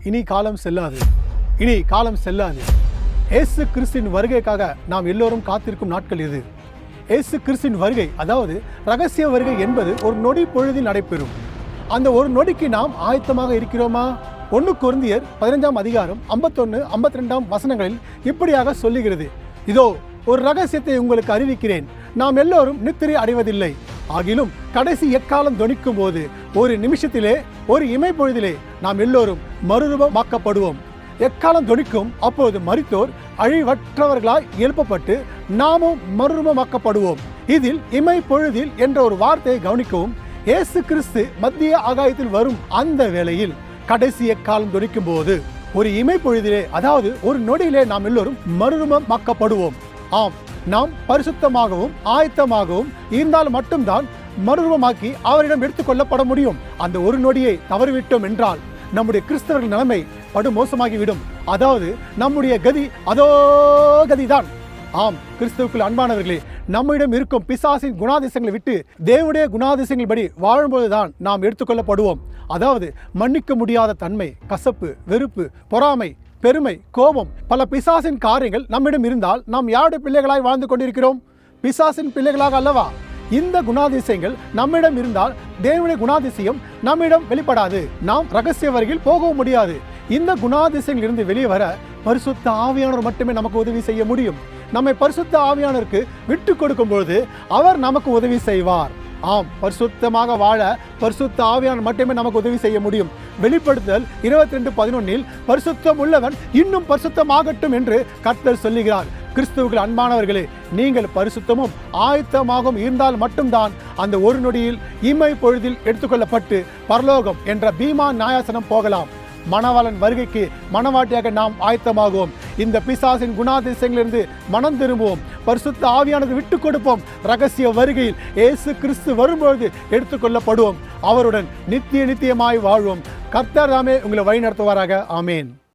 இனி காலம் செல்லாது, இனி காலம் செல்லாது. இயேசு கிறிஸ்துவின் வருகைக்காக நாம் எல்லோரும் காத்திருக்கும் நாட்கள் இது. இயேசு கிறிஸ்துவின் வருகை, அதாவது ரகசிய வருகை என்பது ஒரு நொடி பொழுதில் நடைபெறும். அந்த ஒரு நொடிக்கு நாம் ஆயத்தமாக இருக்கிறோமா? 1 கொரிந்தியர் 15ஆம் அதிகாரம் 51, 52 வசனங்களில் இப்படியாக சொல்லுகிறது, இதோ ஒரு ரகசியத்தை உங்களுக்கு அறிவிக்கிறேன், நாம் எல்லோரும் நித்திரை அடைவதில்லை, ஆகிலும் கடைசி எக்காலம் தொனிக்கும் போது ஒரு நிமிஷத்திலே, ஒரு இமைப்பொழுதிலே நாம் எல்லோரும் மறுரூபமாக்கப்படுவோம். எக்காலம் தொனிக்கும், அப்போது மரித்தோர் அழிவற்றவர்களாய் எழுப்பப்பட்டு நாமும் மறுரூபமாக்கப்படுவோம். இதில் இமை பொழுதில் என்ற ஒரு வார்த்தையை கவனிக்கவும். இயேசு கிறிஸ்து மத்திய ஆகாயத்தில் வரும் அந்த வேளையில் கடைசி எக்காலம் தொனிக்கும் போது ஒரு இமை பொழுதிலே, அதாவது ஒரு நொடியிலே நாம் எல்லோரும் மறுரூபமாக்கப்படுவோம். ஆம், நாம் பரிசுத்தமாகவும் ஆயத்தமாகவும் இருந்தால் மட்டும்தான் மறுரூபமாக்கி அவரிடம் எடுத்துக்கொள்ளப்பட முடியும். அந்த ஒரு நொடியை தவறிவிட்டோம் என்றால் நம்முடைய கிறிஸ்தவர்கள் நிலைமை படுமோசமாகிவிடும். அதாவது நம்முடைய கதி அதோ கதிதான். ஆம், கிறிஸ்துவுக்குள் அன்பானவர்களே, நம்மிடம் இருக்கும் பிசாசின் குணாதிசயங்களை விட்டு தேவனுடைய குணாதிசயங்கள் படி வாழும்போதுதான் நாம் எடுத்துக்கொள்ளப்படுவோம். அதாவது மன்னிக்க முடியாத தன்மை, கசப்பு, வெறுப்பு, பொறாமை, பெருமை, கோபம், பல பிசாசின் காரியங்கள் நம்மிடம் இருந்தால் நாம் யாருடைய பிள்ளைகளாய் வாழ்ந்து கொண்டிருக்கிறோம்? பிசாசின் பிள்ளைகளாக அல்லவா? இந்த குணாதிசயங்கள் நம்மிடம் இருந்தால் தேவனுடைய குணாதிசயம் நம்மிடம் வெளிப்படாது. நாம் ரகசிய வருகையில் போகவும் முடியாது. இந்த குணாதிசயங்கள் இருந்து வெளியே வர பரிசுத்த ஆவியானவர் மட்டுமே நமக்கு உதவி செய்ய முடியும். நம்மை பரிசுத்த ஆவியானவருக்கு விட்டு கொடுக்கும் பொழுது அவர் நமக்கு உதவி செய்வார். ஆம், பரிசுத்தமாக வாழ பரிசுத்த ஆவியானவர் மட்டுமே நமக்கு உதவி செய்ய முடியும். வெளிப்படுத்தல் 22:11 பரிசுத்தம் உள்ளவன் இன்னும் பரிசுத்தமாகட்டும் என்று கர்த்தர் சொல்லுகிறார். கிறிஸ்துவுக்குள் அன்பானவர்களே, நீங்கள் பரிசுத்தமும் ஆயத்தமாகவும் இருந்தால் மட்டும்தான் அந்த ஒரு நொடியில் இமை பொழுதில் எடுத்துக்கொள்ளப்பட்டு பரலோகம் என்ற பீமா நியாயாசனம் போகலாம். மணவாளன் வருகைக்கு மணவாட்டியாக நாம் ஆயத்தமாகுவோம். இந்த பிசாசின் குணாதிசயங்களிலிருந்து மனம் திரும்புவோம். பரிசுத்த ஆவியானது விட்டு கொடுப்போம். ரகசிய வருகையில் இயேசு கிறிஸ்து வரும்பொழுது எடுத்துக்கொள்ளப்படுவோம். அவருடன் நித்தியமாய் வாழ்வோம். கர்த்தர் தாமே உங்களை வழி நடத்துவாராக. ஆமேன்.